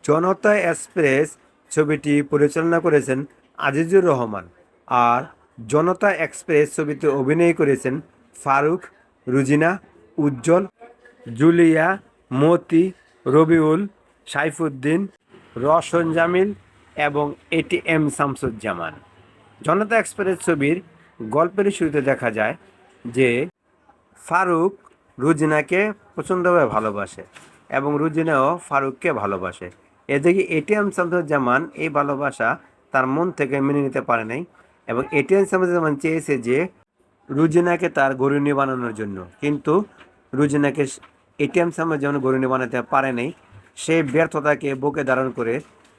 জনতা express ছবিটি পরিচালনা করেছেন আজিজুর রহমান। আর জনতা এক্সপ্রেস ছবিতে অভিনয় করেছেন ফারুক, রুজিনা, উজ্জ্বল, জুলিয়া, মতি, রবিউল, সাইফুদ্দিন, রওশন জামিল এবং এটিএম শামসুজ্জামান। জনতা এক্সপ্রেস ছবির গল্পের শুরুতে দেখা যায় যে ফারুক রুজিনাকে প্রচণ্ডভাবে ভালোবাসে এবং রুজিনাও ফারুককে ভালোবাসে। এদিকে এটিএম শামসুজ্জামান এই ভালোবাসা তার মন থেকে মেনে নিতে পারে নাই এবং এটিএম শামসুজ্জামান চেয়েছে যে রুজিনাকে তার গরুনি বানানোর জন্য, কিন্তু রুজিনাকে এটিএম শামসুজ্জামান গরুনি বানাতে পারে নাই। সেই ব্যর্থতাকে বুকে ধারণ করে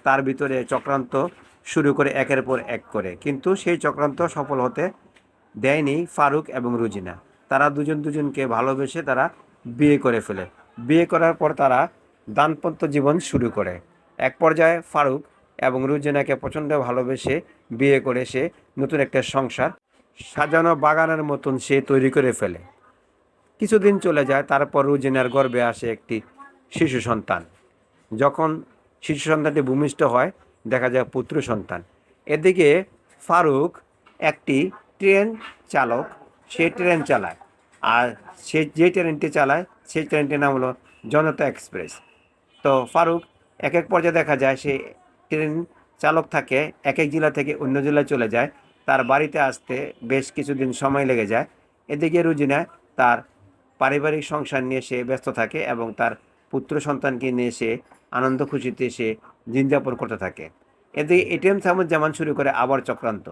তার ভিতরে চক্রান্ত শুরু করে একের পর এক করে, কিন্তু সেই চক্রান্ত সফল হতে দেয়নি ফারুক এবং রুজিনা। তারা দুজনকে ভালোবেসে তারা বিয়ে করে ফেলে। বিয়ে করার পর তারা দাম্পত্য জীবন শুরু করে। এক পর্যায়ে ফারুক এবং রুজিনাকে প্রচণ্ড ভালোবেসে বিয়ে করে সে নতুন একটা সংসার সাজানো বাগানের মতন সে তৈরি করে ফেলে। কিছুদিন চলে যায়, তারপর রুজিনার গর্ভে আসে একটি শিশু সন্তান। যখন শিশু সন্তানটি ভূমিষ্ঠ হয়, দেখা যায় পুত্র সন্তান। এদিকে ফারুক একটি ট্রেন চালক, সে ট্রেন চালায়। আর সে যে ট্রেনটি চালায় সেই ট্রেনটির নাম হলো জনতা এক্সপ্রেস। তো ফারুক এক এক পর্যায়ে দেখা যায় সে ট্রেন চালক থাকে, এক এক জেলা থেকে অন্য জেলায় চলে যায়। তার বাড়িতে আসতে বেশ কিছুদিন সময় লেগে যায়। এদিকে রুজিনা তার পারিবারিক সংসার নিয়ে সে ব্যস্ত থাকে এবং তার পুত্র সন্তানকে নিয়ে সে আনন্দ খুশিতে সে দিনযাপন করতে থাকে। এদিকে এটিএম শামসুজ্জামান শুরু করে আবার চক্রান্ত।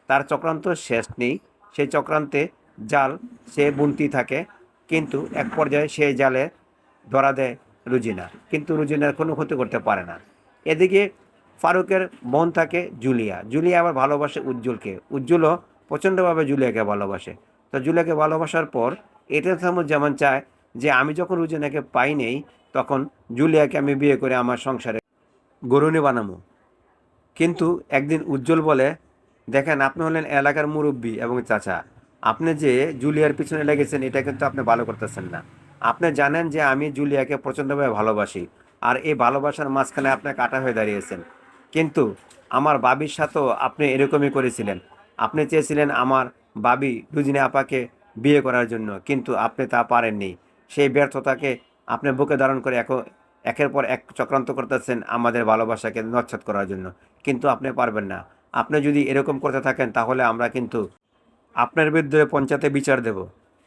তার চক্রান্ত শেষ নেই, সেই চক্রান্তে জাল সে বুনতি থাকে, কিন্তু এক পর্যায়ে সেই জালে ধরা দেয় রুজিনা, কিন্তু রুজিনার কোনো ক্ষতি করতে পারে না। এদিকে ফারুকের বোন থাকে জুলিয়া। জুলিয়া আবার ভালোবাসে উজ্জ্বলকে, উজ্জ্বলও প্রচণ্ডভাবে জুলিয়াকে ভালোবাসে। তো জুলিয়াকে ভালোবাসার পর এটিএম শামসুজ্জামান চায় যে আমি যখন রুজিনাকে পাই নেই, তখন জুলিয়াকে আমি বিয়ে করে আমার সংসারে গরুনি বানাবো। কিন্তু একদিন উজ্জ্বল বলে, দেখেন আপনি হলেন এলাকার মুরব্বী এবং চাচা, আপনি যে জুলিয়ার পিছনে লেগেছেন এটা কিন্তু আপনি ভালো করতেছেন না। আপনি জানেন যে আমি জুলিয়াকে প্রচণ্ডভাবে ভালোবাসি, আর এই ভালোবাসার মাঝখানে আপনি কাটা হয়ে দাঁড়িয়েছেন। কিন্তু আমার বাবির সাথেও আপনি এরকমই করেছিলেন। আপনি চেয়েছিলেন আমার বাবি রুজিনা আপাকে বিয়ে করার জন্য, কিন্তু আপনি তা পারেননি। সেই ব্যর্থতাকে আপনি বুকে ধারণ করে একের পর এক চক্রান্ত করতেছেন আমাদের ভালোবাসাকে নচ্ছাদ করার জন্য, কিন্তু আপনি পারবেন না। আপনি যদি এরকম করতে থাকেন তাহলে আমরা কিন্তু আপনার বিরুদ্ধে পঞ্চায়েতে বিচার দেব।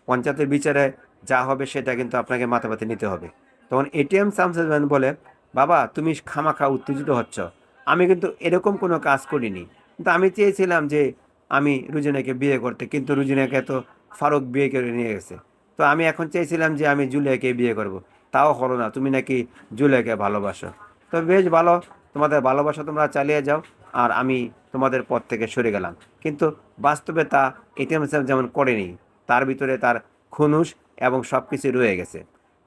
পঞ্চায়েতের বিচারে যা হবে সেটা কিন্তু আপনাকে মাথাপাতি নিতে হবে। তখন এটিএম শামসুজ্জামান বলে, বাবা তুমি খামাখা উত্তেজিত হচ্ছ, আমি কিন্তু এরকম কোনো কাজ করিনি। কিন্তু আমি চেয়েছিলাম যে আমি রুজিনাকে বিয়ে করতে, কিন্তু রুজিনাকে তো ফারুক বিয়ে করে নিয়ে গেছে। তো আমি এখন চেয়েছিলাম যে আমি জুলিয়াকে বিয়ে করব, তাও হলো না, তুমি নাকি জুলিয়াকে ভালোবাসো। তো বেশ ভালো, তোমাদের ভালোবাসা তোমরা চালিয়ে যাও, আর আমি তোমাদের পথ থেকে সরে গেলাম। কিন্তু বাস্তবে তা এটিএম সাহেব যেমন করেনি, তার ভিতরে তার খুনুস এবং সব কিছু রয়ে গেছে।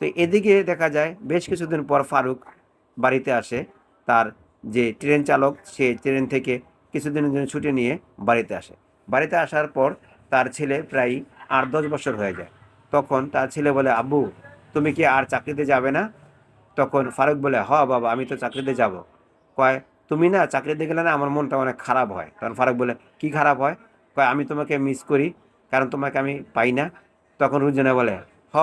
তো এদিকে দেখা যায় বেশ কিছুদিন পর ফারুক বাড়িতে আসে। তার যে ট্রেন চালক সে ট্রেন থেকে কিছুদিনের জন্য ছুটি নিয়ে বাড়িতে আসে। বাড়িতে আসার পর তার ছেলে প্রায় 8-10 বছর হয়ে যায়। তখন তার ছেলে বলে, আব্বু তুমি কি আর চাকরিতে যাবে না? তখন ফারুক বলে, হ বাবা আমি তো চাকরিতে যাব। কয়, তুমি না চাকরিতে গেলে না আমার মনটা অনেক খারাপ হয়। তখন ফারুক বলে, কি খারাপ হয়? কয়, আমি তোমাকে মিস করি, কারণ তোমাকে আমি পাই না। তখন রুজিনা বলে, হ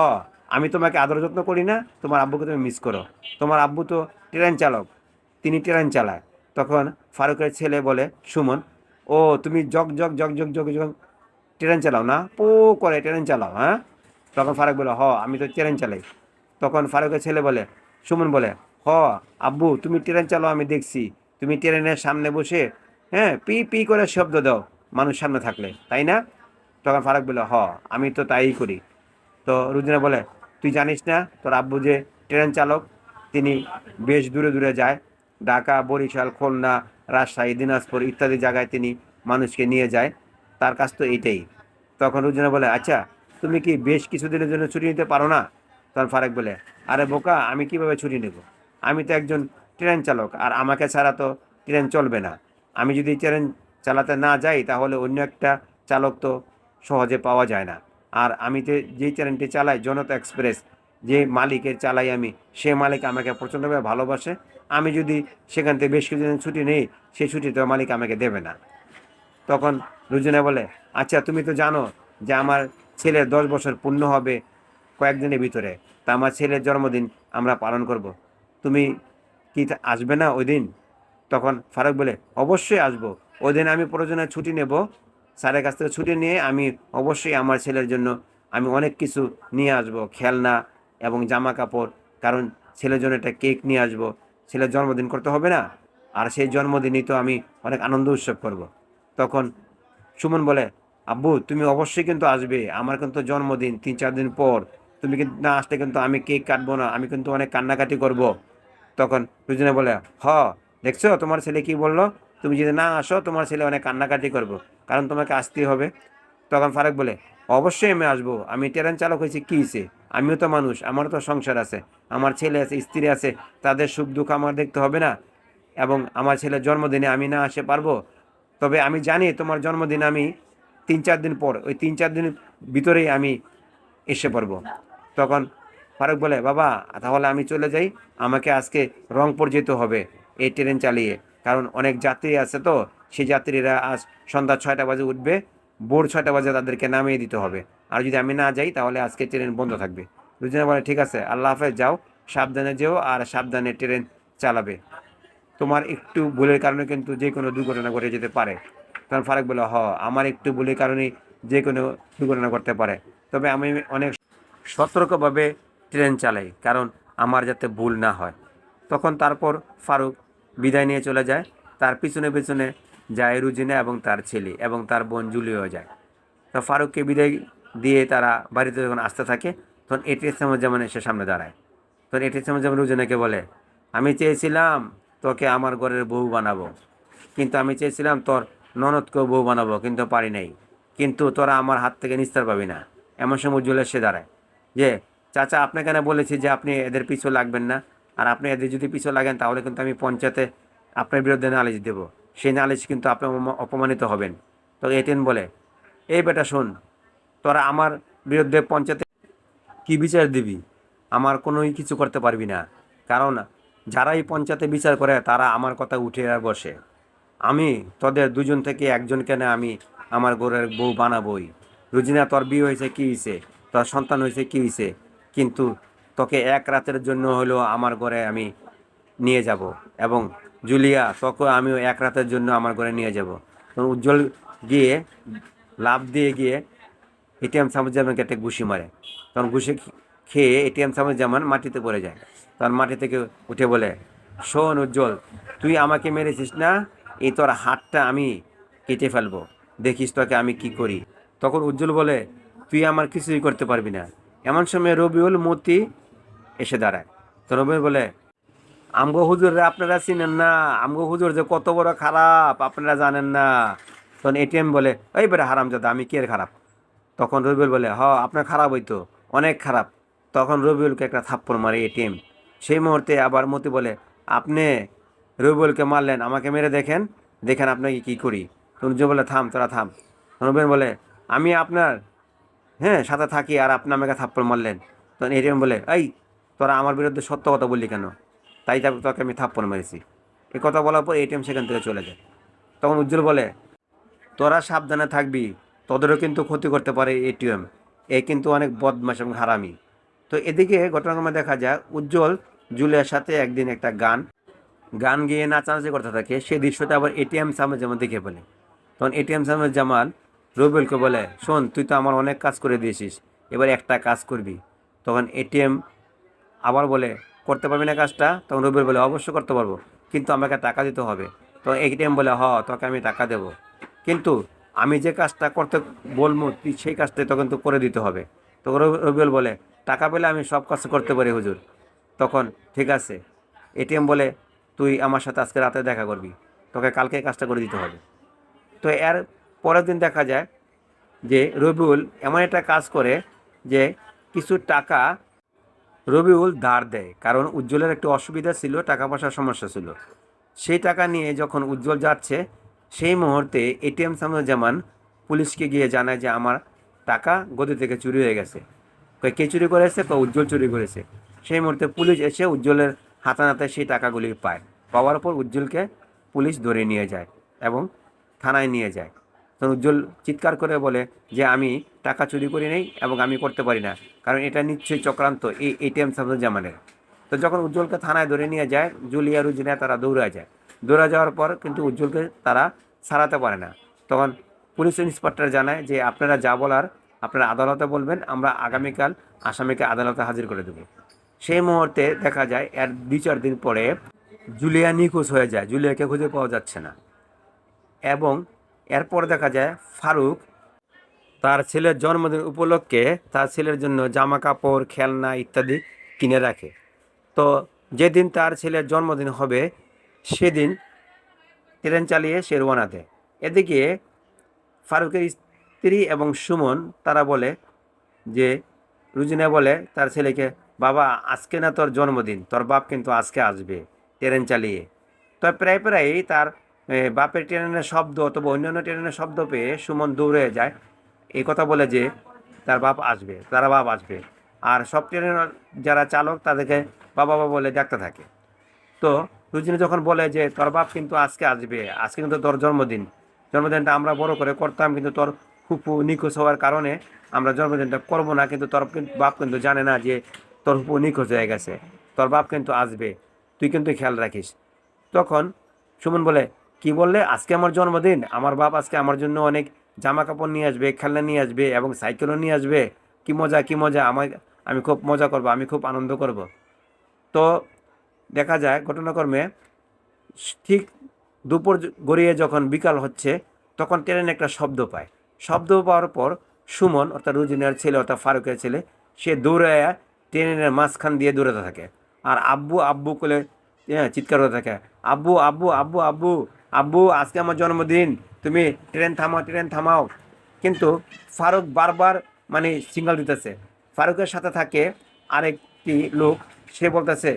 আমি তোমাকে আদর যত্ন করি না, তোমার আব্বুকে তুমি মিস করো। তোমার আব্বু তো ট্রেন চালক, তিনি ট্রেন চালায়। তখন ফারুকের ছেলে বলে, সুমন, ও তুমি jug jug jug jug jug jug train চালাও না, পো করে ট্রেন চালাও, হ্যাঁ? তখন ফারুক বলে, আমি তো ট্রেন চালাই। তখন ফারুকের ছেলে বলে, সুমন বলে, হ আব্বু তুমি ট্রেন চালাও আমি দেখছি, তুমি ট্রেনের সামনে বসে হ্যাঁ পি পি করে শব্দ দাও মানুষ সামনে থাকলে, তাই না? তখন ফারুক বলে, আমি তো তাই করি। তো রুজিনা বলে, তুই জানিস না তোর আব্বু যে ট্রেন চালক, তিনি বেশ দূরে দূরে যায়, ঢাকা, বরিশাল, খুলনা, রাজশাহী, দিনাজপুর ইত্যাদি জায়গায় তিনি মানুষকে নিয়ে যায়, তার কাজ তো এইটাই। তখন রুজিনা বলে, আচ্ছা তুমি কি বেশ কিছুদিনের জন্য ছুটি নিতে পারো না? তখন ফারুক বলে, আরে বোকা আমি কিভাবে ছুটি নেব, আমি তো একজন ট্রেন চালক, আর আমাকে ছাড়া তো ট্রেন চলবে না। আমি যদি ট্রেন চালাতে না যাই তাহলে অন্য একটা চালক তো সহজে পাওয়া যায় না। আর আমি যেই ট্রেনটি চালাই জনতা এক্সপ্রেস, যে মালিকের চালাই আমি, সে মালিক আমাকে প্রচণ্ডভাবে ভালোবাসে আমি যদি সেখান থেকে বেশ কিছুদিন ছুটি নেই, সেই ছুটি তো মালিক আমাকে দেবে না। তখন রুজিনা বলে, আচ্ছা তুমি তো জানো যে আমার ছেলের 10 বছর পূর্ণ হবে কয়েকদিনের ভিতরে, তা আমার ছেলের জন্মদিন আমরা পালন করব, তুমি কি আসবে না ওই দিন? তখন ফারুক বলে, অবশ্যই আসবো। ওই দিন আমি প্রয়োজনে ছুটি নেব, স্যারের কাছ থেকে ছুটি নিয়ে আমি অবশ্যই আমার ছেলের জন্য আমি অনেক কিছু নিয়ে আসব, খেলনা এবং জামা কাপড়, কারণ ছেলের জন্য একটা কেক নিয়ে আসব, ছেলের জন্মদিন করতে হবে না, আর সেই জন্মদিনই তো আমি অনেক আনন্দ উৎসব করব। তখন সুমন বলে, আব্বু তুমি অবশ্যই কিন্তু আসবে, আমার কিন্তু জন্মদিন 3-4 দিন পর, তুমি কিন্তু না আসলে কিন্তু আমি কেক কাটবো না, আমি কিন্তু অনেক কান্নাকাটি করব। তখন রুজিনা বলে, হ, দেখছো তোমার ছেলে কি বললো, তুমি যদি না আসো তোমার ছেলে অনেক কান্নাকাটি করবো, কারণ তোমাকে আসতেই হবে। তখন ফারুক বলে, অবশ্যই আমি আসবো, আমি ট্রেন চালক হয়েছি কী হয়েছে, আমিও তো মানুষ, আমারও তো সংসার আছে, আমার ছেলে আছে, স্ত্রী আছে, তাদের সুখ দুঃখ আমার দেখতে হবে না? এবং আমার ছেলের জন্মদিনে আমি না আসতে পারবো? তবে আমি জানি তোমার জন্মদিন আমি 3-4 দিন পর, ওই 3-4 দিনের ভিতরেই আমি এসে পড়বো। তখন ফারুক বলে, বাবা তাহলে আমি চলে যাই, আমাকে আজকে রংপুর যেতে হবে এই ট্রেন চালিয়ে, কারণ অনেক যাত্রী আছে, তো সেই যাত্রীরা আজ সন্ধ্যা 6টা বাজে উঠবে, ভোর 6টা বাজে তাদেরকে নামিয়ে দিতে হবে, আর যদি আমি না যাই তাহলে আজকে ট্রেন বন্ধ থাকবে। দুজনে বলে, ঠিক আছে, আল্লাহ হাফেজ, যাও, সাবধানে যেও আর সাবধানে ট্রেন চালাবে, তোমার একটু ভুলের কারণে কিন্তু যে কোনো দুর্ঘটনা ঘটে যেতে পারে। তখন ফারুক বলে, আমার একটু ভুলের কারণেই যে কোনো দুর্ঘটনা ঘটতে পারে, তবে আমি অনেক সতর্কভাবে ট্রেন চালাই, কারণ আমার যাতে ভুল না হয়। তখন তারপর ফারুক বিদায় নিয়ে চলে যায়, তার পিছনে পিছনে যায় রুজিনা এবং তার ছেলে এবং তার বোন জুলিও যায়। তো ফারুককে বিদায় দিয়ে তারা বাড়িতে যখন আসতে থাকে, তখন এটিএম এসে সামনে দাঁড়ায়। তখন এটিএম রুজিনাকে বলে, আমি চেয়েছিলাম তোকে আমার ঘরের বউ বানাবো, কিন্তু আমি চেয়েছিলাম তোর ননদকেও বউ বানাবো, কিন্তু পারি নাই, কিন্তু তোরা আমার হাত থেকে নিস্তার পাবি না। এমন সময় উজ্জ্বল এসে দাঁড়ায় যে, চাচা আপনাকে না বলেছি যে আপনি এদের পিছু লাগবেন না, আর আপনি এদের যদি পিছু লাগেন তাহলে কিন্তু আমি পঞ্চায়েতে আপনার বিরুদ্ধে নালিশ দেব, সেই নালিশ কিন্তু আপনি অপমানিত হবেন। তো এটিএন বলে, এই বেটা শোন, তোরা আমার বিরুদ্ধে পঞ্চায়েতে কি বিচার দিবি, আমার কোনোই কিছু করতে পারবি না, কারণ যারাই পঞ্চায়েতে বিচার করে তারা আমার কথা উঠে আর বসে। আমি তোদের দুজন থেকে একজনকে না আমি আমার ঘরের বউ বানাবই। রুজিনা তোর বিয়ে হয়েছে কী হয়েছে, তোর সন্তান হয়েছে কী হয়েছে, কিন্তু তোকে এক রাতের জন্য হলেও আমার ঘরে আমি নিয়ে যাব, এবং জুলিয়া তোকে আমিও এক রাতের জন্য আমার ঘরে নিয়ে যাব। তখন উজ্জ্বল গিয়ে লাফ দিয়ে গিয়ে এটিএম সামুজ্জামানকে একটা ঘুষি মারে। তখন ঘুষি খেয়ে এটিএম সামুজ্জামান মাটিতে পড়ে যায়। তখন মাটি থেকে উঠে বলে, শোন উজ্জ্বল, তুই আমাকে মেরেছিস না, এই তোর হাতটা আমি কেটে ফেলবো, দেখিস তোকে আমি কি করি। তখন উজ্জ্বল বলে, তুই আমার কিছুই করতে পারবি না। এমন সময় রবিউল মতি এসে দাঁড়ায়। তো রবিউল বলে, আমগো হুজুর আপনারা চিনেন না, আমগো হুজুর যে কত বড় খারাপ আপনারা জানেন না। তখন এটিএম বলে, এই বেটা হারামজাদা, আমি কে খারাপ? তখন রবিউল বলে, আপনার খারাপ হইতো, অনেক খারাপ। তখন রবিউলকে একটা থাপ্পড় মারে এটিএম। সেই মুহূর্তে আবার মতি বলে, আপনি রবিউলকে মারলেন, আমাকে মেরে দেখেন, দেখেন আপনাকে কি করি। তখন যে বলে, থাম তোরা থাম। রবিউল বলে, আমি আপনার সাথে থাকি আর আপনি আমাকে থাপ্পড় মারলেন। তখন এটিএম বলে, এই তোরা আমার বিরুদ্ধে সত্য কথা বললি কেন? তাই তোকে আমি থাপ্পড় মেরেছি। এই কথা বলার পর এটিএম সেখান থেকে চলে যায়। তখন উজ্জ্বল বলে, তোরা সাবধানে থাকবি, তোদেরও কিন্তু ক্ষতি করতে পারে এটিএম, এ কিন্তু অনেক বদমাশ এবং হারামি। তো এদিকে ঘটনাক্রমে দেখা যায় উজ্জ্বল জুলিয়ার সাথে একদিন একটা গান গান গেয়ে নাচানাচি করতে থাকে, সেই দৃশ্যটা আবার এটিএম সামনে যেমন দেখে ফেলে। তখন এটিএম সামনে জামাল রবিউলকে বলে, শোন তুই তো আমার অনেক কাজ করে দিয়েছিস, এবার একটা কাজ করবি। তখন এটিএম আবার বলে, করতে পারবি না কাজটা? তখন রবিউল বলে, অবশ্যই করতে পারবো, কিন্তু আমাকে টাকা দিতে হবে। তো এটিএম বলে, তোকে আমি টাকা দেবো, কিন্তু আমি যে কাজটা করতে বলবো তুই সেই কাজটাই তখন তো করে দিতে হবে। তখন রবিউল বলে, টাকা পেলে আমি সব কাজ করতে পারি হুজুর। তখন ঠিক আছে, এটিএম বলে, তুই আমার সাথে আজকে রাতে দেখা করবি, তোকে কালকে কাজটা করে দিতে হবে। তো এর পরের দিন দেখা যায় যে রবিউল এমন একটা কাজ করে যে কিছু টাকা রবিউল ধার দেয়, কারণ উজ্জ্বলের একটু অসুবিধা ছিল, টাকা পয়সার সমস্যা ছিল। সেই টাকা নিয়ে যখন উজ্জ্বল যাচ্ছে, সেই মুহূর্তে এটিএম সামুজ্জামান পুলিশকে গিয়ে জানায় যে আমার টাকা গদি থেকে চুরি হয়ে গেছে। কে চুরি করেছে? উজ্জ্বল চুরি করেছে। সেই মুহূর্তে পুলিশ এসে উজ্জ্বলের হাতে নাতে সেই টাকাগুলি পায়। পাওয়ার পর উজ্জ্বলকে পুলিশ ধরে নিয়ে যায় এবং থানায় নিয়ে যায়। তখন উজ্জ্বল চিৎকার করে বলে যে আমি টাকা চুরি করি নেই এবং আমি করতে পারি না, কারণ এটা নিশ্চয়ই চক্রান্ত এই এটিএম শামসুজ্জামানের। তো যখন উজ্জ্বলকে থানায় ধরে নিয়ে যায়, জুলিয়া রুজিনা তারা দৌড়ে যায়। দৌড়ে যাওয়ার পর কিন্তু উজ্জ্বলকে তারা ছাড়াতে পারে না। তখন পুলিশ ইন্সপেক্টর জানায় যে আপনারা যা বলার আপনারা আদালতে বলবেন, আমরা আগামীকাল আসামিকে আদালতে হাজির করে দেব। সেই মুহূর্তে দেখা যায় এর 2-4 দিন পরে জুলিয়া নিখোঁজ হয়ে যায়, জুলিয়াকে খুঁজে পাওয়া যাচ্ছে না। এবং এরপর দেখা যায় ফারুক তার ছেলের জন্মদিন উপলক্ষে তার ছেলের জন্য জামা কাপড় খেলনা ইত্যাদি কিনে রাখে। তো যেদিন তার ছেলের জন্মদিন হবে সেদিন ট্রেন চালিয়ে সে রওনা দেয়। এদিকে ফারুকের স্ত্রী এবং সুমন তারা বলে যে, রুজিনা বলে তার ছেলেকে, বাবা আজকে না তোর জন্মদিন, তোর বাপ কিন্তু আজকে আসবে ট্রেন চালিয়ে। তো প্রায় প্রায়ই তার বাপের ট্রেনের শব্দ অথবা অন্যান্য ট্রেনের শব্দ পেয়ে সুমন দৌড়ে যায়, এই কথা বলে যে তার বাপ আসবে, তারা বাপ আসবে। আর সব ট্রেনের যারা চালক তাদেরকে বাবা বাবা বলে ডাকতে থাকে। তো রুজিনা যখন বলে যে তোর বাপ কিন্তু আজকে আসবে, আজকে কিন্তু তোর জন্মদিন, জন্মদিনটা আমরা বড় করে করতাম, কিন্তু তোর ফুপু নিখোঁজ হওয়ার কারণে আমরা জন্মদিনটা করবো না। কিন্তু তোর বাপ কিন্তু জানে না যে তোর ফুপু নিখোঁজ হয়ে গেছে, তোর বাপ কিন্তু আসবে, তুই কিন্তু খেয়াল রাখিস। তখন সুমন বলে, কি বললে, আজকে আমার জন্মদিন, আমার বাপ আজকে আমার জন্য অনেক জামা কাপড় নিয়ে আসবে, খেলনা নিয়ে আসবে এবং সাইকেলও নিয়ে আসবে, কি মজা কি মজা, আমি খুব মজা করব, আমি খুব আনন্দ করব। তো দেখা যায় ঘটনাক্রমে ঠিক দুপুর গড়িয়ে যখন বিকাল হচ্ছে তখন ট্রেনে একটা শব্দ পায়। শব্দ পাওয়ার পর সুমন অর্থাৎ রুজিনার ছেলে অর্থাৎ ফারুকের ছেলে সে দৌড়ে ট্রেনের মাঝখান দিয়ে দৌড়াতে থাকে। আর আব্বু আব্বু করে চিৎকার করতে থাকে, আব্বু আব্বু আব্বু আব্বু আব্বু আজকে আমার জন্মদিন, তুমি ট্রেন থামাও ট্রেন থামাও। কিন্তু ফারুক বারবার মানে সিগন্যাল দিতেছে। ফারুকের সাথে থাকে আরেকটি লোক, সে বলতেছে,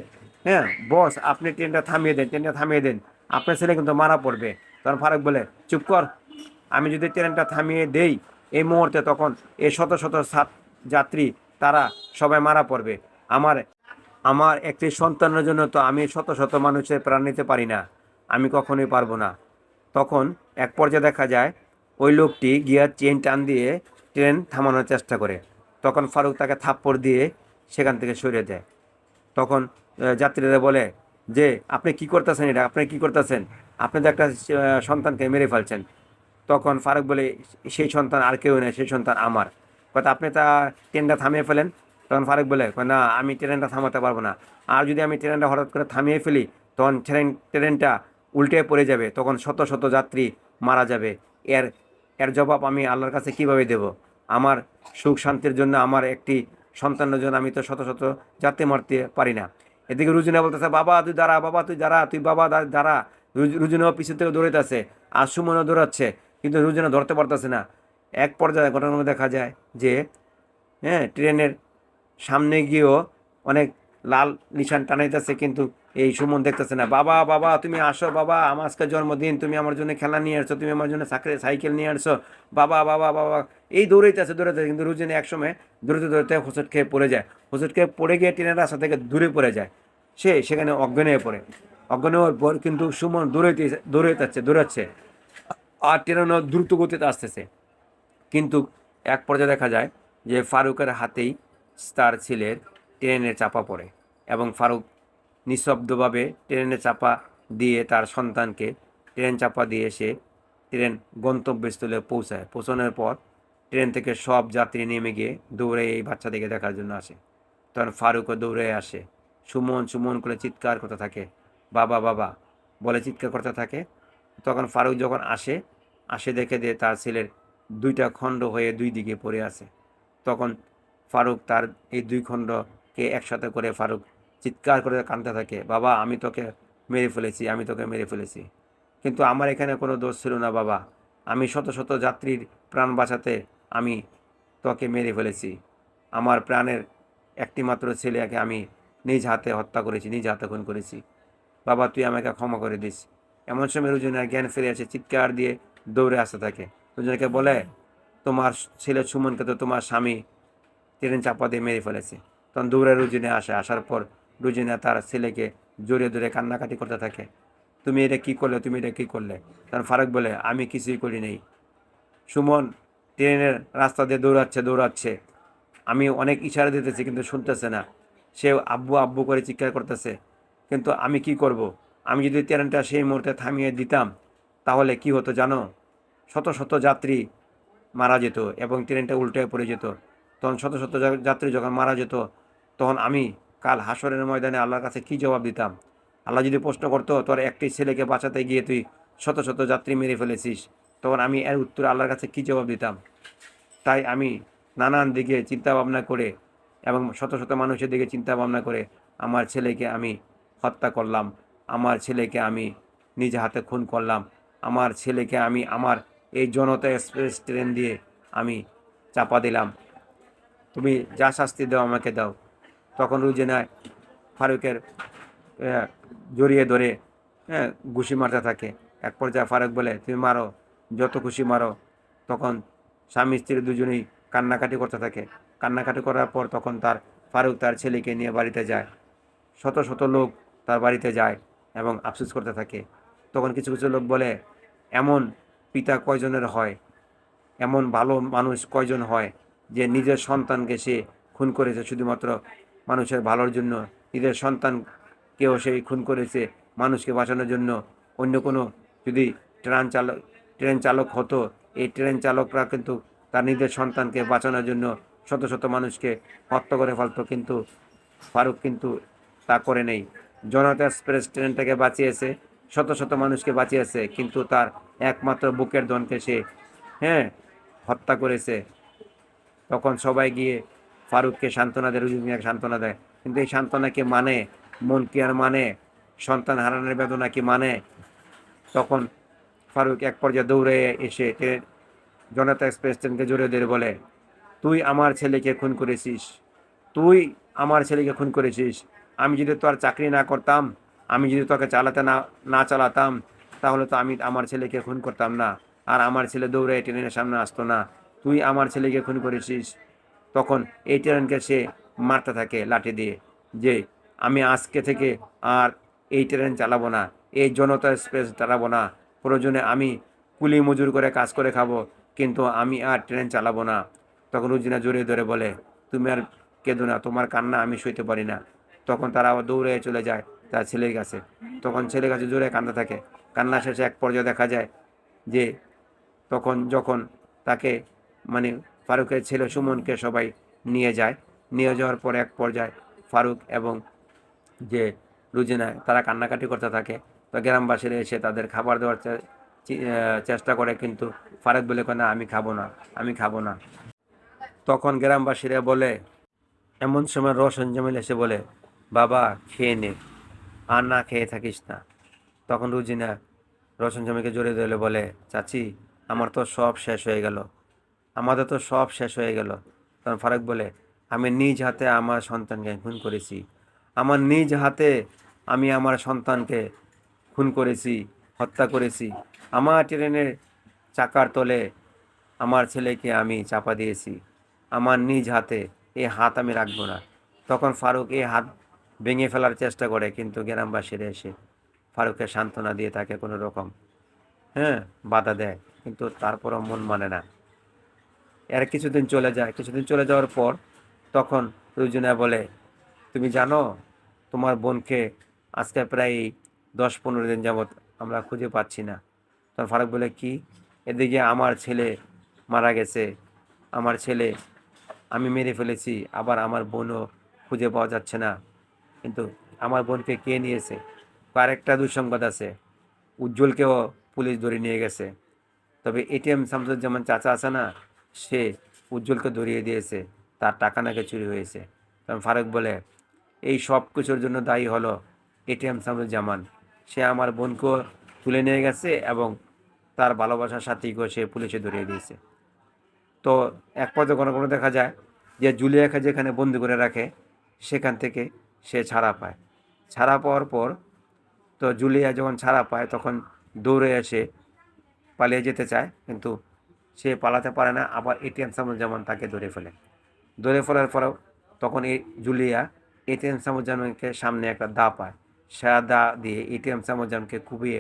হ্যাঁ বস আপনি ট্রেনটা থামিয়ে দেন, ট্রেনটা থামিয়ে দেন, আপনার ছেলে কিন্তু মারা পড়বে। তখন ফারুক বলে, চুপ কর, আমি যদি ট্রেনটা থামিয়ে দেই এই মুহূর্তে তখন এই শত শত যাত্রী তারা সবাই মারা পড়বে। আমার আমার একটি সন্তানের জন্য তো আমি শত শত মানুষের প্রাণ নিতে পারি না, আমি কখনোই পারবো না। তখন এক পর্যায়ে দেখা যায় ওই লোকটি গিয়ার চেন টান দিয়ে ট্রেন থামানোর চেষ্টা করে। তখন ফারুক তাকে থাপ্পড় দিয়ে সেখান থেকে সরিয়ে দেয়। তখন যাত্রীরা বলে যে আপনি কি করতেছেন, এটা আপনি কি করতেছেন, আপনি তো একটা সন্তানকে মেরে ফেলছেন। তখন ফারুক বলে, সেই সন্তান আর কেউ নেই, সেই সন্তান আমার। কথা আপনি তা ট্রেনটা থামিয়ে ফেলেন। তখন ফারুক বলে, না আমি ট্রেনটা থামাতে পারবো না, আর যদি আমি ট্রেনটা হঠাৎ করে থামিয়ে ফেলি তখন ট্রেনটা উল্টে পড়ে যাবে, তখন শত শত যাত্রী মারা যাবে। এর এর জবাব আমি আল্লাহর কাছে কিভাবে দেব? আমার সুখ শান্তির জন্য, আমার একটি সন্তানের জন্য আমি তো শত শত যাত্রী মারতে পারি না। এদিকে রুজিনা বলতেছে, বাবা তুই দাঁড়া, বাবা তুই দাঁড়া, তুই বাবা দাঁড়া। রুজিনাও পিছন থেকে দৌড়াইতেছে, আর সুমনও দৌড়াচ্ছে, কিন্তু রুজিনা ধরতে পারতেছে না। এক পর্যায়ে ঘটনার মধ্যে দেখা যায় যে ট্রেনের সামনে গিয়েও অনেক লাল নিশান টানাইতেছে, কিন্তু এই সুমন দেখতেছে না। বাবা বাবা তুমি আসো, বাবা আমার আজকে জন্মদিন, তুমি আমার জন্য খেলা নিয়ে আসছো, তুমি আমার জন্য সাইকেল নিয়ে আসছো, বাবা বাবা বাবা। এই দৌড়াইতেছে দৌড়াইতেছে, কিন্তু রুজিনা একসময় দৌড়তে দৌড়তে হোঁচট খেয়ে পড়ে যায়। হোঁচট খেয়ে পড়ে গিয়ে ট্রেনের রাস্তা থেকে দূরে পড়ে যায়, সে সেখানে অজ্ঞান হয়ে পড়ে। অজ্ঞান হওয়ার পর কিন্তু সুমন দৌড়াচ্ছে আর ট্রেন দ্রুত গতিতে আসতেছে। কিন্তু এক পর্যায়ে দেখা যায় যে ফারুকের হাতেই তার ছেলের ট্রেনে চাপা পড়ে এবং ফারুক নিঃশব্দভাবে ট্রেনে চাপা দিয়ে তার সন্তানকে ট্রেন চাপা দিয়ে সে ট্রেন গন্তব্যস্থলে পৌঁছানোর পর ট্রেন থেকে সব যাত্রী নেমে গিয়ে দৌড়ে এই বাচ্চাটিকে দেখার জন্য আসে। তখন ফারুকও দৌড়ে আসে, সুমন সুমন করে চিৎকার করতে থাকে, বাবা বাবা বলে চিৎকার করতে থাকে। তখন ফারুক যখন আসে দেখে দিয়ে তার ছেলের দুইটা খণ্ড হয়ে দুই দিকে পড়ে আছে। তখন ফারুক তার এই দুই খণ্ডকে একসাথে করে ফারুক চিৎকার করে কাঁদতে থাকে, বাবা আমি তোকে মেরে ফেলেছি, আমি তোকে মেরে ফেলেছি, কিন্তু আমার এখানে কোনো দোষ ছিল না বাবা, আমি শত শত যাত্রীর প্রাণ বাঁচাতে আমি তোকে মেরে ফেলেছি, আমার প্রাণের একটিমাত্র ছেলেকে আমি নিজ হাতে হত্যা করেছি, নিজ হাতে খুন করেছি, বাবা তুই আমাকে ক্ষমা করে দিস। এমন সময় রুজনের জ্ঞান ফিরে আসে, চিৎকার দিয়ে দৌড়ে আসতে থাকে। রুজনকে বলে, তোমার ছেলে সুমনকে তো তোমার স্বামী ট্রেন চাপা দিয়ে মেরে ফেলেছে। তখন দৌড়ে রুজিনে আসার পর রুজিনা তার ছেলেকে জড়িয়ে ধরে কান্নাকাটি করতে থাকে, তুমি এটা কী করলে, তুমি এটা কী করলে? তখন ফারুক বলে, আমি কিছুই করি নাই। সুমন ট্রেনের রাস্তা দিয়ে দৌড়াচ্ছে, আমি অনেক ইশারা দিতেছি কিন্তু শুনতেছে না। সে আব্বু আব্বু করে চিৎকার করতেছে, কিন্তু আমি কি করব? আমি যদি ট্রেনটা সেই মুহূর্তে থামিয়ে দিতাম তাহলে কি হতো জানো? শত শত যাত্রী মারা যেত এবং ট্রেনটা উল্টে পড়ে যেত। তখন শত শত যাত্রী যখন মারা যেত, তখন আমি কাল হাসরের ময়দানে আল্লাহর কাছে কী জবাব দিতাম? আল্লাহ যদি প্রশ্ন করতো, তোর একটি ছেলেকে বাঁচাতে গিয়ে তুই শত শত যাত্রী মেরে ফেলেছিস, তখন আমি এর উত্তরে আল্লাহর কাছে কী জবাব দিতাম? তাই আমি নানান দিকে চিন্তা ভাবনা করে এবং শত শত মানুষের দিকে চিন্তা ভাবনা করে আমার ছেলেকে আমি হত্যা করলাম, আমার ছেলেকে আমি নিজ হাতে খুন করলাম, আমার ছেলেকে আমি আমার এই জনতা এক্সপ্রেস ট্রেন দিয়ে আমি চাপা দিলাম, তুমি যা শাস্তি দাও আমাকে দাও। তখন রুজিনা ফারুকের জড়িয়ে ধরে ঘুষি মারতে থাকে। এক পর্যায়ে ফারুক বলে, তুমি মারো, যত খুশি মারো। তখন স্বামী স্ত্রী দুজনেই কান্নাকাটি করতে থাকে। কান্নাকাটি করার পর তখন ফারুক তার ছেলেকে নিয়ে বাড়িতে যায়। শত শত লোক তার বাড়িতে যায় এবং আফসোস করতে থাকে। তখন কিছু কিছু লোক বলে, এমন পিতা কয়জনের হয়, এমন ভালো মানুষ কয়জন হয় যে নিজের সন্তানকে সে খুন করেছে শুধুমাত্র মানুষের ভালোর জন্য, নিজের সন্তানকেও সেই খুন করেছে মানুষকে বাঁচানোর জন্য। অন্য কোনো যদি ট্রেন চালক হতো, এই ট্রেন চালকরা কিন্তু তার নিজের সন্তানকে বাঁচানোর জন্য শত শত মানুষকে হত্যা করে ফেলতো, কিন্তু ফারুক কিন্তু তা করে নেই। জনতা এক্সপ্রেস ট্রেনটাকে বাঁচিয়েছে, শত শত মানুষকে বাঁচিয়েছে, কিন্তু তার একমাত্র বুকের ধনকে সে হ্যাঁ হত্যা করেছে। তখন সবাই গিয়ে ফারুককে সান্ত্বনা দেয়, রুজি মিয়াকে সান্ত্বনা দেয়, কিন্তু এই সান্ত্বনা কি মানে? মন কি আর মানে? সন্তান হারানোর বেদনা কি মানে? তখন ফারুক এক পর্যায়ে দৌড়ে এসে জনতা এক্সপ্রেস ট্রেনকে জড়িয়ে ধরে বলে, তুই আমার ছেলেকে খুন করেছিস, তুই আমার ছেলেকে খুন করেছিস। আমি যদি তোর চাকরি না করতাম, আমি যদি তোকে চালাতে না চালাতাম, তাহলে তো আমি আমার ছেলেকে খুন করতাম না, আর আমার ছেলে দৌড়ে ট্রেনের সামনে আসতো না। তুই আমার ছেলেকে খুন করেছিস। তখন এই ট্রেনকে সে মারতে থাকে লাঠি দিয়ে, যে আমি আজকে থেকে আর এই ট্রেন চালাবো না, এই জনতা এক্সপ্রেস চালাবো না, প্রয়োজনে আমি কুলি মজুর করে কাজ করে খাবো, কিন্তু আমি আর ট্রেন চালাবো না। তখন রুজিনা জড়িয়ে ধরে বলে, তুমি আর কেঁদো না, তোমার কান্না আমি সইতে পারি না। তখন তারা আবার দৌড়ে চলে যায় তার ছেলের কাছে। তখন ছেলের কাছে জোরে কান্দা থাকে। কান্না শেষে এক পর্যায়ে দেখা যায় যে তখন যখন তাকে মানে ফারুকের ছেলে সুমনকে সবাই নিয়ে যায়, নিয়ে যাওয়ার পরে এক পর্যায়ে ফারুক এবং যে রুজিনা তারা কান্নাকাটি করতে থাকে। তো গ্রামবাসীরা এসে তাদের খাবার দেওয়ার চেষ্টা করে, কিন্তু ফারুক বলে, না আমি খাবো না, আমি খাবো না। তখন গ্রামবাসীরা বলে, এমন সময় রোশন জামিল এসে বলে, বাবা খেয়ে নে, আর না খেয়ে থাকিস না। তখন রুজিনা রোশন জামিলকে জড়িয়ে ধরে বলে, চাচি আমার তো সব শেষ হয়ে গেল, আমাদের তো সব শেষ হয়ে গেল। তখন ফারুক বলে, আমি নিজ হাতে আমার সন্তানকে খুন করেছি, আমার নিজ হাতে আমি আমার সন্তানকে খুন করেছি, হত্যা করেছি। আমার ট্রেনের চাকার তলে আমার ছেলেকে আমি চাপা দিয়েছি, আমার নিজ হাতে, এই হাত আমি রাখবো না। তখন ফারুক এই হাত ভেঙে ফেলার চেষ্টা করে, কিন্তু গ্রামবাসীরা এসে ফারুককে সান্ত্বনা দিয়ে তাকে কোনো রকম বাধা দেয়, কিন্তু তারপরও মন মানে না। এর কিছুদিন চলে যায়, কিছুদিন চলে যাওয়ার পর তখন রুজিনা বলে, তুমি জানো তোমার বোনকে আজকে প্রায় 10-15 দিন যাবৎ আমরা খুঁজে পাচ্ছি না। তখন ফারুক বলে, কি? এদিকে আমার ছেলে মারা গেছে, আমার ছেলে আমি মেরে ফেলেছি, আবার আমার বোনও খুঁজে পাওয়া যাচ্ছে না, কিন্তু আমার বোনকে কে নিয়েছে? আরেকটা দুঃসংবাদ আছে, উজ্জ্বলকেও পুলিশ ধরে নিয়ে গেছে। তবে এটিএম শামসুজ্জামান চাচা আছে না, সে উজ্জ্বলকে ধরিয়ে দিয়েছে, তার টাকা নাকি চুরি হয়েছে। তখন ফারুক বলে, এই সব কিছুর জন্য দায়ী হলো এটিএম শামসুজ্জামান, সে আমার বোনকেও তুলে নিয়ে গেছে এবং তার ভালোবাসার সাথীকেও সে পুলিশে ধরিয়ে দিয়েছে। তো এক পর্যায়ে কোনো কোনো দেখা যায় যে জুলিয়াকে যেখানে বন্দি করে রাখে সেখান থেকে সে ছাড়া পায়। ছাড়া পাওয়ার পর তো জুলিয়া যখন ছাড়া পায় তখন দৌড়ে এসে পালিয়ে যেতে চায়, কিন্তু সে পালাতে পারে না, আবার এটিএম শামসুজ্জামান তাকে ধরে ফেলে। ধরে ফেলার পরেও তখন এই জুলিয়া এটিএম শামসুজ্জামানকে সামনে একটা দা পায়, দা দিয়ে এটিএম সামুজ্জামানকে কুপিয়ে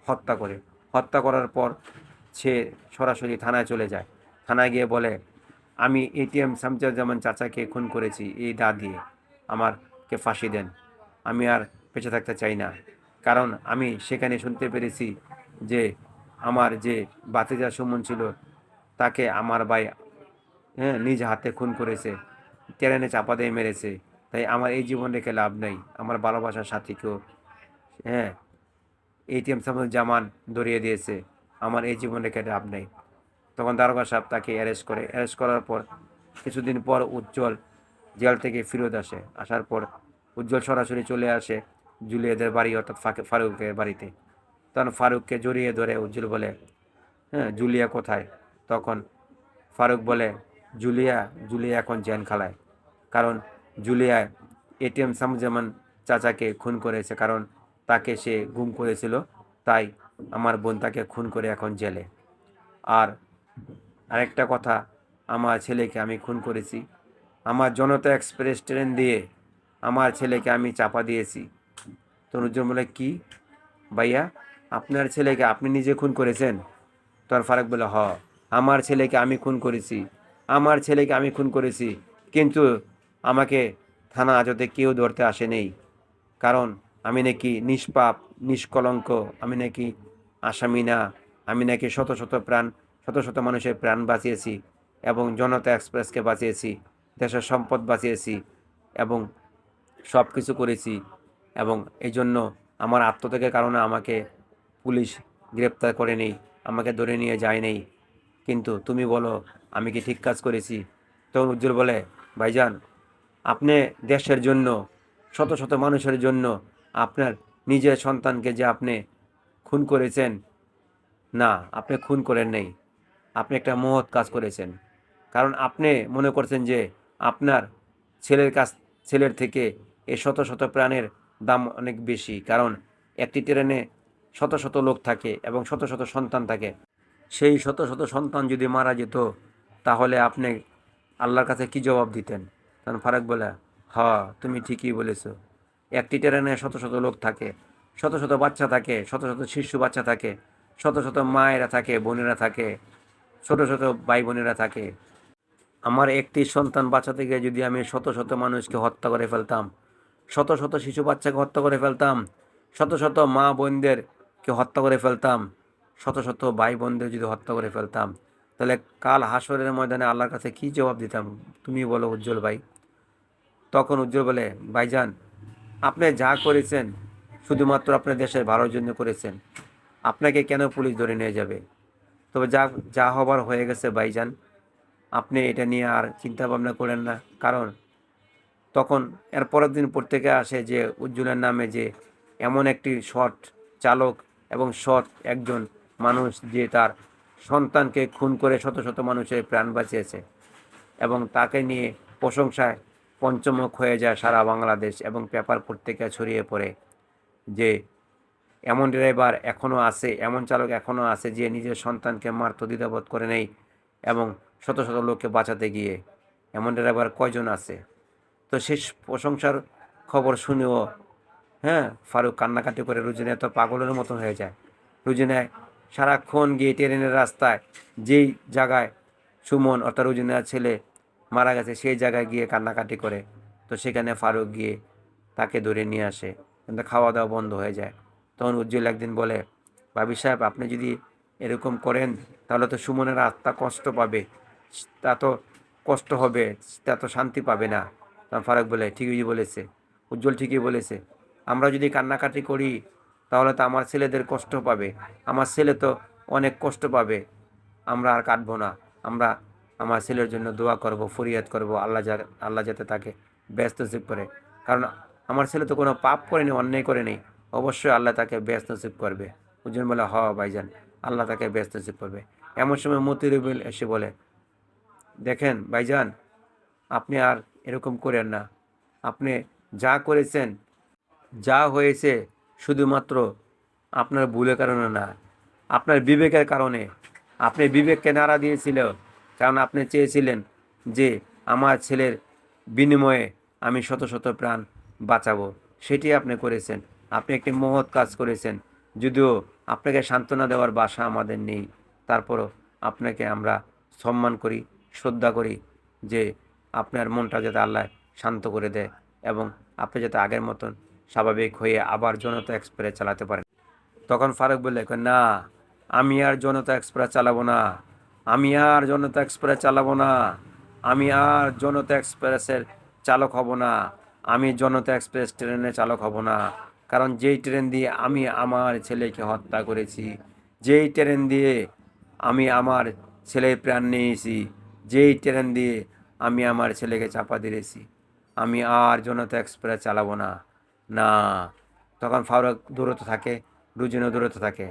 হত্যা করে। হত্যা করার পর সে সরাসরি থানায় চলে যায়। থানায় গিয়ে বলে, আমি এটিএম শামসুজ্জামান চাচাকে খুন করেছি এই দা দিয়ে, আমারকে ফাঁসি দেন, আমি আর বেঁচে থাকতে চাই না। কারণ আমি সেখানে শুনতে পেরেছি যে আমার যে ভাতিজা সুমন ছিল তাকে আমার ভাই নিজ হাতে খুন করেছে, ট্রেনে চাপা দিয়ে মেরেছে। তাই আমার এই জীবন রেখে লাভ নেই, আমার ভালোবাসার সাথীকেও হ্যাঁ এটিএম শামসুজ্জামান ধরিয়ে দিয়েছে, আমার এই জীবন রেখে লাভ নেই। তখন দারোগা সাহেব তাকে অ্যারেস্ট করে। অ্যারেস্ট করার পর কিছুদিন পর উজ্জ্বল জেল থেকে ফেরত আসে। আসার পর উজ্জ্বল সরাসরি চলে আসে জুলিয়াদের বাড়ি, অর্থাৎ ফারুকের বাড়িতে। তখন ফারুককে জড়িয়ে ধরে উজ্জ্বল বলে, জুলিয়া কোথায়? তখন ফারুক বলে, জুলিয়া জুলিয়া এখন জেল খালায়। কারণ জুলিয়া এটিএম শামসুজ্জামান চাচাকে খুন করেছে, কারণ তাকে সে গুম করেছিল, তাই আমার বোন তাকে খুন করে এখন জেলে। আর আরেকটা কথা, আমার ছেলেকে আমি খুন করেছি, আমার জনতা এক্সপ্রেস ট্রেন দিয়ে আমার ছেলেকে আমি চাপা দিয়েছি। তনুজন বলে, কি ভাইয়া, আপনার ছেলেকে আপনি নিজে খুন করেছেন? তখন ফারুক বলে, আমার ছেলেকে আমি খুন করেছি, আমার ছেলেকে আমি খুন করেছি, কিন্তু আমাকে থানা হাজতে কেউ ধরতে আসে নেই, কারণ আমি নাকি নিষ্পাপ নিষ্কলঙ্ক, আমি নাকি আসামি না, আমি নাকি শত শত প্রাণ, শত শত মানুষের প্রাণ বাঁচিয়েছি এবং জনতা এক্সপ্রেসকে বাঁচিয়েছি, দেশের সম্পদ বাঁচিয়েছি এবং সব কিছু করেছি, এবং এই জন্য আমার আত্মত্যাগের কারণে আমাকে পুলিশ গ্রেপ্তার করে নেই, আমাকে ধরে নিয়ে যায় নেই। কিন্তু তুমি বলো আমি কি ঠিক কাজ করেছি? তখন উজ্জ্বল বলে, ভাইজান, আপনি দেশের জন্য, শত শত মানুষের জন্য আপনার নিজের সন্তানকে যে আপনি খুন করেছেন, না, আপনি খুন করেন নাই, আপনি একটা মহৎ কাজ করেছেন। কারণ আপনি মনে করছেন যে আপনার ছেলের থেকে এই শত শত প্রাণের দাম অনেক বেশি, কারণ একটি ট্রেনে শত শত লোক থাকে এবং শত শত সন্তান থাকে। সেই শত শত সন্তান যদি মারা যেত, তাহলে আপনি আল্লাহর কাছে কি জবাব দিতেন? তখন ফারুক বলে, তুমি ঠিকই বলেছো, একটি ট্রেনে শত শত লোক থাকে, শত শত বাচ্চা থাকে, শত শত শিশু বাচ্চা থাকে, শত শত মায়েরা থাকে, বোনেরা থাকে, ছোট ছোট ভাই বোনেরা থাকে। আমার একটি সন্তান বাঁচাতে গিয়ে যদি আমি শত শত মানুষকে হত্যা করে ফেলতাম, শত শত শিশু বাচ্চাকে হত্যা করে ফেলতাম, শত শত মা বোনদেরকে হত্যা করে ফেলতাম, শত শত ভাই বোনদের যদি হত্যা করে ফেলতাম, তাহলে কাল হাসরের ময়দানে আল্লাহর কাছে কি জবাব দিতাম? তুমি বলো উজ্জ্বল ভাই। তখন উজ্জ্বল বলে, ভাইজান, আপনি যা করেছেন শুধুমাত্র আপনার দেশের ভালোর জন্য করেছেন, আপনাকে কেন পুলিশ ধরে নিয়ে যাবে? তবে যা যা হবার হয়ে গেছে ভাইজান, আপনি এটা নিয়ে আর চিন্তা ভাবনা করেন না। কারণ তখন এর পরের দিন পত্রিকা আসে যে উজ্জ্বলের নামে যে এমন একটি সৎ চালক এবং সৎ একজন মানুষ যে তার সন্তানকে খুন করে শত শত মানুষের প্রাণ বাঁচিয়েছে, এবং তাকে নিয়ে প্রশংসায় পঞ্চমুখ হয়ে যায় সারা বাংলাদেশ, এবং পেপার পত্রিকা ছড়িয়ে পড়ে যে এমন ড্রাইভার এখনও আছে, এমন চালক এখনও আছে যে নিজের সন্তানকে মারতে দ্বিধাবোধ করে নেই এবং শত শত লোককে বাঁচাতে গিয়ে। এমন ড্রাইভার কয়জন আছে? তো শেষ প্রশংসার খবর শুনেও ফারুক কান্নাকাটি করে রুজিনা তো পাগলের মতন হয়ে যায়। রুজিনায় সারাক্ষণ গিয়ে ট্রেনের রাস্তায় যেই জায়গায় সুমন অর্থাৎ রুজিনার ছেলে মারা গেছে সেই জায়গায় গিয়ে কান্নাকাটি করে। তো সেখানে ফারুক গিয়ে তাকে ধরে নিয়ে আসে, কিন্তু খাওয়া দাওয়া বন্ধ হয়ে যায়। তখন উজ্জ্বল একদিন বলে, ভাবি সাহেব, আপনি যদি এরকম করেন তাহলে তো সুমনের আত্মা কষ্ট পাবে, তা তো কষ্ট হবে, তা তো শান্তি পাবে না। তখন ফারুক বলে, ঠিকই বলেছে উজ্জ্বল, ঠিকই বলেছে, আমরা যদি কান্নাকাটি করি তাহলে তো আমার ছেলেদের কষ্ট পাবে, আমার ছেলে তো অনেক কষ্ট পাবে, আমরা আর কাটবো না, আমরা আমার ছেলের জন্য দোয়া করব, ফরিয়াদ করব, আল্লাহ যাতে তাকে ব্যস্ত নসিব করে। কারণ আমার ছেলে তো কোনো পাপ করেনি, অন্যায় করেনি, অবশ্যই আল্লাহ তাকে ব্যস্ত নসিব করবে। উজ্জ্বল বলে, ভাইজান, আল্লাহ তাকে ব্যস্ত নসিব করবে। এমন সময় মতিরুল এসে বলে, দেখেন ভাইজান, আপনি আর এরকম করেন না, আপনি যা করেছেন, যা হয়েছে, শুধুমাত্র আপনার ভুলের কারণে না, আপনার বিবেকের কারণে। আপনি বিবেককে নাড়া দিয়েছিল, কারণ আপনি চেয়েছিলেন যে আমার ছেলের বিনিময়ে আমি শত শত প্রাণ বাঁচাবো, সেটি আপনি করেছেন। আপনি একটি মহৎ কাজ করেছেন। যদিও আপনাকে সান্ত্বনা দেওয়ার ভাষা আমাদের নেই, তারপরও আপনাকে আমরা সম্মান করি, শ্রদ্ধা করি যে আপনার মনটা যাতে আল্লাহ শান্ত করে দেয় এবং আপনি যাতে আগের মতন স্বাভাবিক হয়ে আবার জনতা এক্সপ্রেস চালাতে পারেন। তখন ফারুক বললে, না, আমি আর জনতা এক্সপ্রেস চালাবো না, আমি আর জনতা এক্সপ্রেস চালাবো না, আমি আর জনতা এক্সপ্রেসের চালক হব না, আমি জনতা এক্সপ্রেস ট্রেনের চালক হব না। কারণ যেই ট্রেন দিয়ে আমি আমার ছেলেকে হত্যা করেছি, যেই ট্রেন দিয়ে আমি আমার ছেলের প্রাণ নিয়েছি, যেই ট্রেন দিয়ে আমি আমার ছেলেকে চাপা দিয়েছি, আমি আর জনতা এক্সপ্রেস চালাবো না। না। তখন ফারুক দূরত্ব থাকে, রুজিনও দূরত্ব থাকে,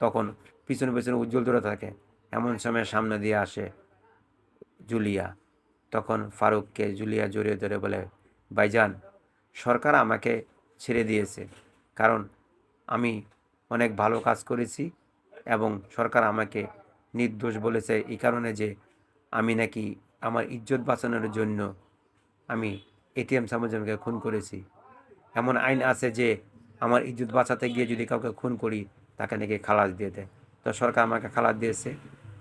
তখন পিছনে পিছনে উজ্জ্বল দূরে থাকে। এমন সময় সামনে দিয়ে আসে জুলিয়া। তখন ফারুককে জুলিয়া জড়িয়ে ধরে বলে, ভাইজান, সরকার আমাকে ছেড়ে দিয়েছে, কারণ আমি অনেক ভালো কাজ করেছি এবং সরকার আমাকে নির্দোষ বলেছে এই কারণে যে আমি নাকি আমার ইজ্জত বাঁচানোর জন্য আমি এটিএম সামুজ্জামকে খুন করেছি। এমন আইন আছে যে আমার ইজ্জত বাঁচাতে গিয়ে যদি কাউকে খুন করি তাকে নাকি খালাস দিয়ে দেয়। তো সরকার আমাকে খালাস দিয়েছে।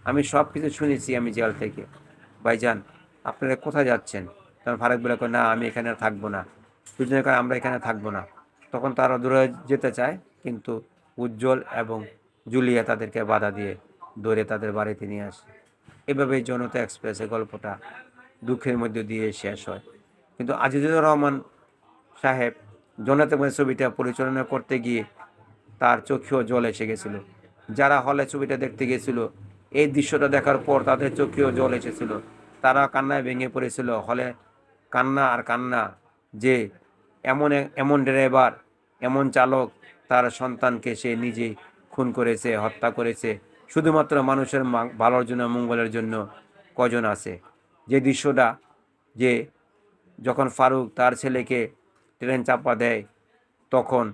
আমি সব কিছু শুনেছি আমি জেল থেকে। ভাইজান, আপনারা কোথায় যাচ্ছেন? তখন ফারুক বলে, না, আমি এখানে থাকবো না। দুজনে কয়, আমরা এখানে থাকবো না। তখন তারা দূরে যেতে চায়, কিন্তু উজ্জ্বল এবং জুলিয়া তাদেরকে বাধা দিয়ে ধরে তাদের বাড়িতে নিয়ে আসে। এভাবেই জনতা এক্সপ্রেসের গল্পটা দুঃখের মধ্যে দিয়ে শেষ হয়। কিন্তু আজিজুর রহমান সাহেব জনতা ছবিটা পরিচালনা করতে গিয়ে তার চোখেও জল এসে গেছিল। যারা হলে ছবিটা দেখতে গেছিল, এই দৃশ্যটা দেখার পর তাদের চোখেও জল এসেছিল। তারা কান্নায় ভেঙে পড়েছিল। হলে কান্না আর কান্না যে এমন এমন ড্রাইভার, এমন চালক, তার সন্তানকে সে নিজেই খুন করেছে, হত্যা করেছে, শুধুমাত্র মানুষের ভালোর জন্য, মঙ্গলের জন্য। কজন আছে যে দৃশ্যটা, যে যখন ফারুক তার ছেলেকে ট্রেন চাপা দেয়, তখন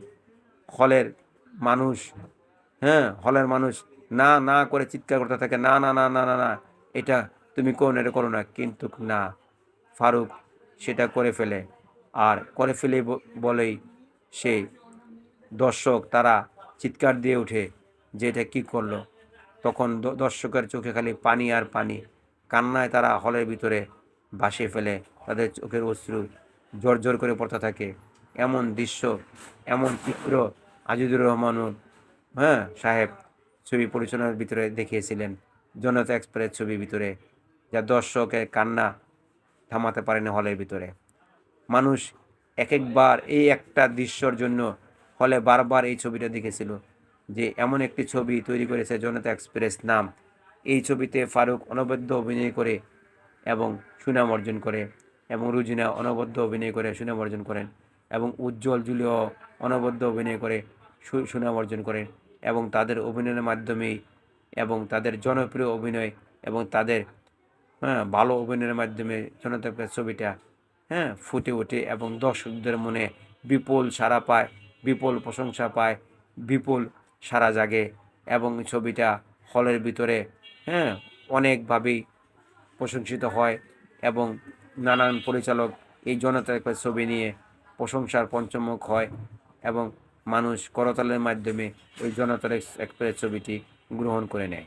হলের মানুষ, হলের মানুষ না না করে চিৎকার করতে থাকে, না না না না না না, এটা তুমি কোন, এটা করো না। কিন্তু না, ফারুক সেটা করে ফেলে। আর করে ফেলে বলেই সেই দর্শক তারা চিৎকার দিয়ে ওঠে যে এটা কী করলো। তখন দর্শকের চোখে খালি পানি আর পানি, কান্নায় তারা হলের ভিতরে ভাসিয়ে ফেলে, তাদের চোখের অশ্রু জোর করে পড়তে থাকে। এমন দৃশ্য, এমন চিত্র আজিজুর রহমানুর সাহেব ছবি পরিচালনার ভিতরে দেখিয়েছিলেন জনতা এক্সপ্রেস ছবির ভিতরে, যা দর্শকের কান্না থামাতে পারেনি হলের ভিতরে। মানুষ এক একবার এই একটা দৃশ্যর জন্য হলে বারবার এই ছবিটা দেখেছিল, যে এমন একটি ছবি তৈরি করেছে জনতা এক্সপ্রেস নাম। এই ছবিতে ফারুক অনবদ্য অভিনয় করে এবং সুনাম অর্জন করে, এবং রুজিনা অনবদ্য অভিনয় করে সুনাম অর্জন করেন, এবং উজ্জ্বল জুলিও অনবদ্য অভিনয় করে সুনাম অর্জন করেন। এবং তাদের অভিনয়ের মাধ্যমেই এবং তাদের জনপ্রিয় অভিনয় এবং তাদের ভালো অভিনয়ের মাধ্যমে জনতা এক্সপ্রেস ছবিটা ফুটে ওঠে এবং দর্শকদের মনে বিপুল সাড়া পায়, বিপুল প্রশংসা পায়, বিপুল সাড়া জাগে। এবং ছবিটা হলের ভিতরে অনেকভাবেই প্রশংসিত হয় এবং নানান পরিচালক এই জনতা এক্সপ্রেস ছবি নিয়ে প্রশংসার পঞ্চমুখ হয় এবং মানুষ করতালের মাধ্যমে ওই জনতা এক্সপ্রেস ছবিটি গ্রহণ করে নেয়।